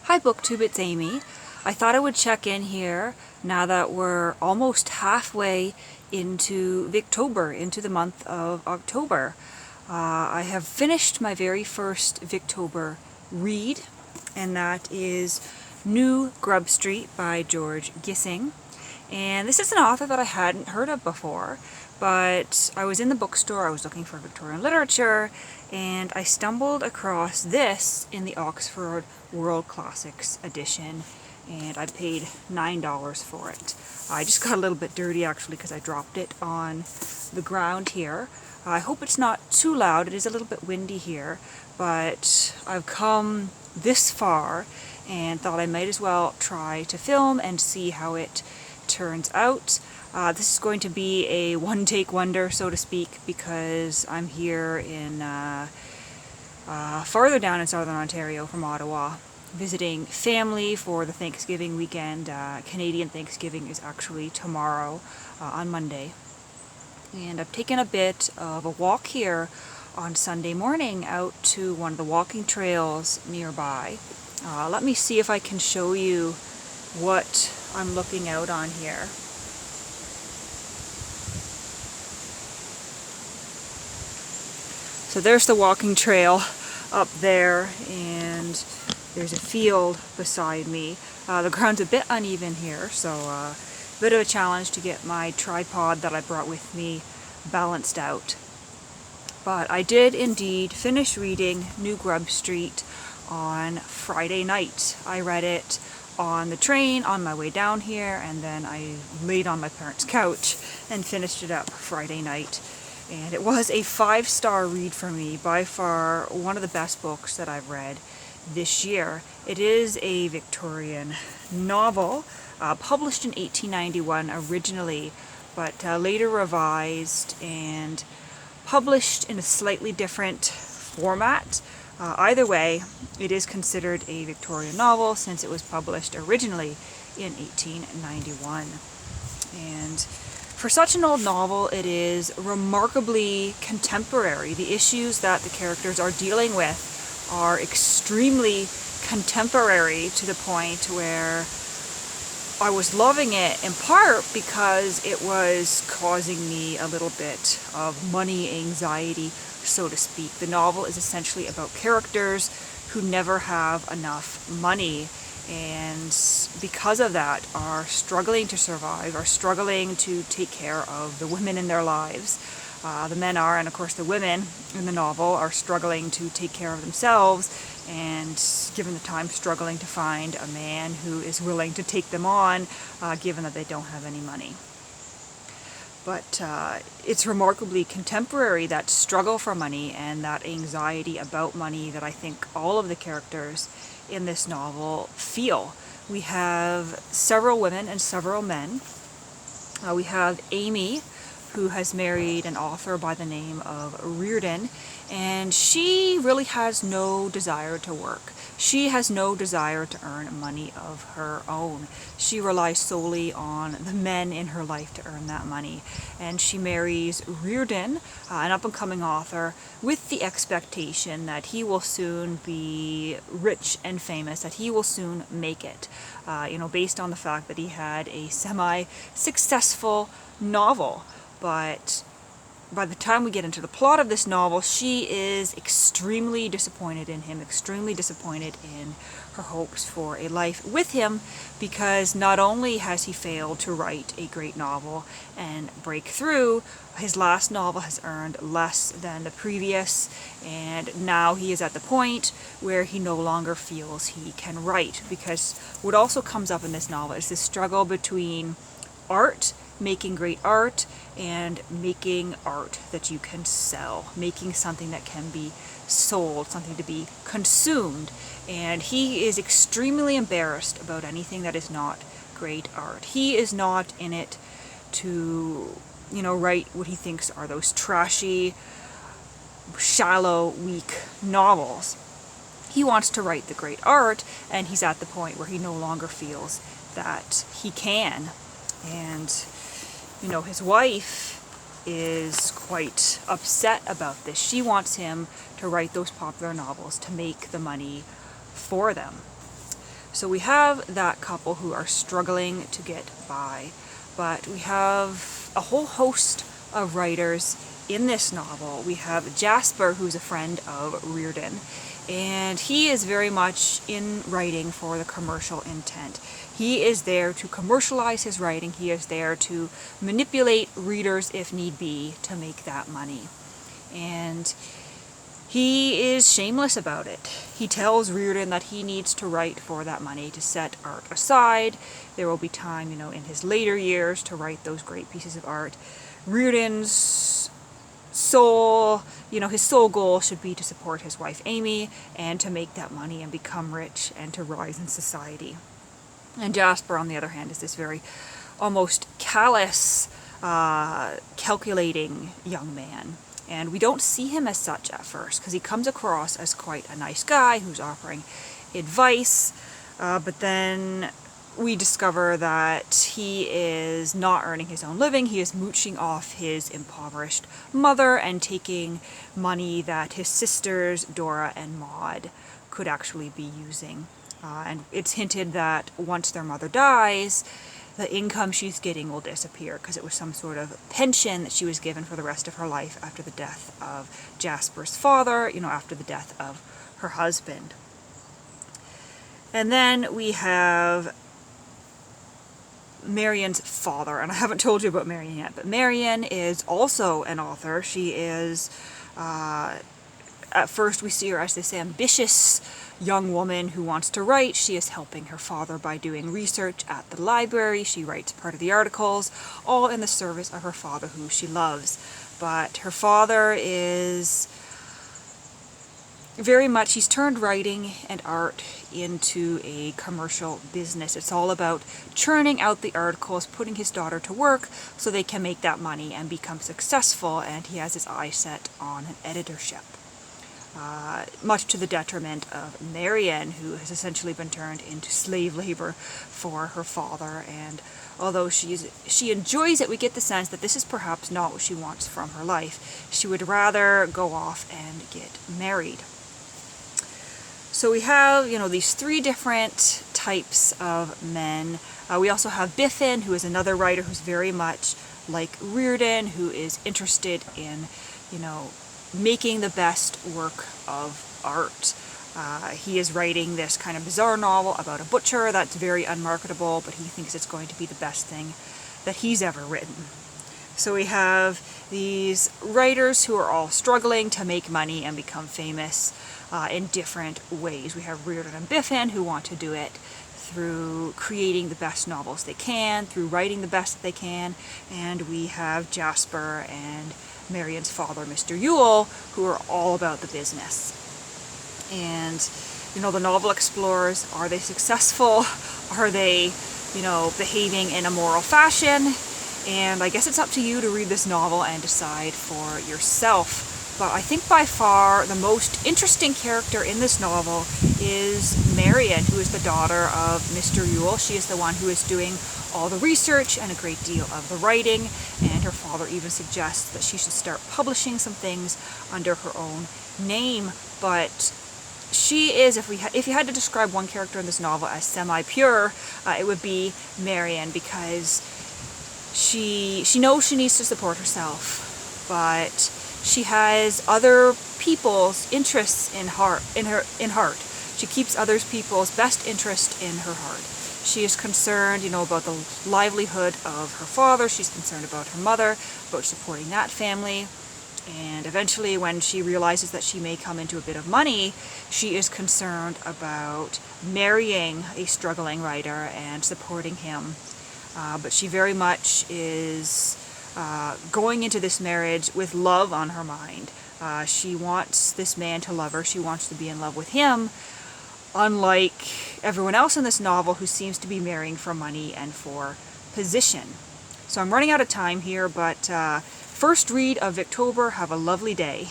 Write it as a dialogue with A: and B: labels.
A: Hi BookTube, it's Amy. I thought I would check in here now that we're almost halfway into Victober, into the month of October. I have finished my very first Victober read, and that is New Grub Street by George Gissing. And this is an author that I hadn't heard of before, but I was in the bookstore, I was looking for Victorian literature, and I stumbled across this in the Oxford World Classics edition, and I paid $9 for it. I just got a little bit dirty actually because I dropped it on the ground here. I hope it's not too loud, it is a little bit windy here, but I've come this far and thought I might as well try to film and see how it turns out. This is going to be a one-take wonder, so to speak, because I'm here in farther down in southern Ontario from Ottawa, visiting family for the Thanksgiving weekend. Canadian Thanksgiving is actually tomorrow on Monday. And I've taken a bit of a walk here on Sunday morning out to one of the walking trails nearby. Let me see if I can show you what I'm looking out on here. So there's the walking trail up there, and there's a field beside me. The ground's a bit uneven here, so a bit of a challenge to get my tripod that I brought with me balanced out. But I did indeed finish reading New Grub Street on Friday night. I read it on the train on my way down here, and then I laid on my parents' couch and finished it up Friday night. And it was a 5-star read for me, by far one of the best books that I've read this year. It is a Victorian novel, published in 1891 originally, but later revised and published in a slightly different format. Either way, it is considered a Victorian novel since it was published originally in 1891. And for such an old novel, it is remarkably contemporary. The issues that the characters are dealing with are extremely contemporary, to the point where I was loving it, in part because it was causing me a little bit of money anxiety, so to speak. The novel is essentially about characters who never have enough money, and because of that are struggling to survive, are struggling to take care of the women in their lives. The men are, and of course the women in the novel are struggling to take care of themselves, and given the time struggling to find a man who is willing to take them on, given that they don't have any money. But it's remarkably contemporary, that struggle for money and that anxiety about money that I think all of the characters in this novel feel. We have several women and several men. We have Amy, who has married an author by the name of Reardon, and she really has no desire to work. She has no desire to earn money of her own. She relies solely on the men in her life to earn that money. And she marries Reardon, an up-and-coming author, with the expectation that he will soon be rich and famous, that he will soon make it. Based on the fact that he had a semi-successful novel. But by the time we get into the plot of this novel, she is extremely disappointed in him, extremely disappointed in her hopes for a life with him, because not only has he failed to write a great novel and break through, his last novel has earned less than the previous, and now he is at the point where he no longer feels he can write. Because what also comes up in this novel is this struggle between art, making great art, and making art that you can sell, making something that can be sold, something to be consumed. And he is extremely embarrassed about anything that is not great art. He is not in it to, write what he thinks are those trashy, shallow, weak novels. He wants to write the great art, and he's at the point where he no longer feels that he can. And his wife is quite upset about this. She wants him to write those popular novels to make the money for them. So we have that couple who are struggling to get by, but we have a whole host of writers in this novel. We have Jasper, who's a friend of Reardon, and he is very much in writing for the commercial intent. He is there to commercialize his writing. He is there to manipulate readers if need be to make that money. And he is shameless about it. He tells Reardon that he needs to write for that money, to set art aside. There will be time, in his later years to write those great pieces of art. Reardon's soul, his sole goal should be to support his wife Amy and to make that money and become rich and to rise in society. And Jasper, on the other hand, is this very almost callous, calculating young man. And we don't see him as such at first, because he comes across as quite a nice guy who's offering advice, but then we discover that he is not earning his own living. He is mooching off his impoverished mother and taking money that his sisters, Dora and Maud, could actually be using. And it's hinted that once their mother dies, the income she's getting will disappear, because it was some sort of pension that she was given for the rest of her life after the death of Jasper's father, after the death of her husband. And then we have Marian's father, and I haven't told you about Marian yet, but Marian is also an author. She is, at first we see her as this ambitious young woman who wants to write. She is helping her father by doing research at the library. She writes part of the articles, all in the service of her father, who she loves. But her father is very much, he's turned writing and art into a commercial business. It's all about churning out the articles, putting his daughter to work so they can make that money and become successful, and he has his eye set on an editorship. Much to the detriment of Marian, who has essentially been turned into slave labor for her father. And although she enjoys it, we get the sense that this is perhaps not what she wants from her life. She would rather go off and get married. So we have, these three different types of men. We also have Biffen, who is another writer who's very much like Reardon, who is interested in, making the best work of art. He is writing this kind of bizarre novel about a butcher that's very unmarketable, but he thinks it's going to be the best thing that he's ever written. So we have these writers who are all struggling to make money and become famous in different ways. We have Reardon and Biffen, who want to do it through creating the best novels they can, through writing the best that they can, and we have Jasper and Marian's father, Mr. Yule, who are all about the business. And, the novel explores, are they successful? Are they, behaving in a moral fashion? And I guess it's up to you to read this novel and decide for yourself. But I think by far the most interesting character in this novel is Marian, who is the daughter of Mr. Yule. She is the one who is doing all the research and a great deal of the writing, and her father even suggests that she should start publishing some things under her own name. But she is, if you had to describe one character in this novel as semi-pure, it would be Marian, because she knows she needs to support herself, but she has other people's interests in heart. She keeps other people's best interest in her heart. She is concerned, about the livelihood of her father. She's concerned about her mother, about supporting that family. And eventually, when she realizes that she may come into a bit of money, she is concerned about marrying a struggling writer and supporting him. But she very much is going into this marriage with love on her mind. She wants this man to love her. She wants to be in love with him, unlike everyone else in this novel who seems to be marrying for money and for position. So I'm running out of time here, but first read of Victober. Have a lovely day.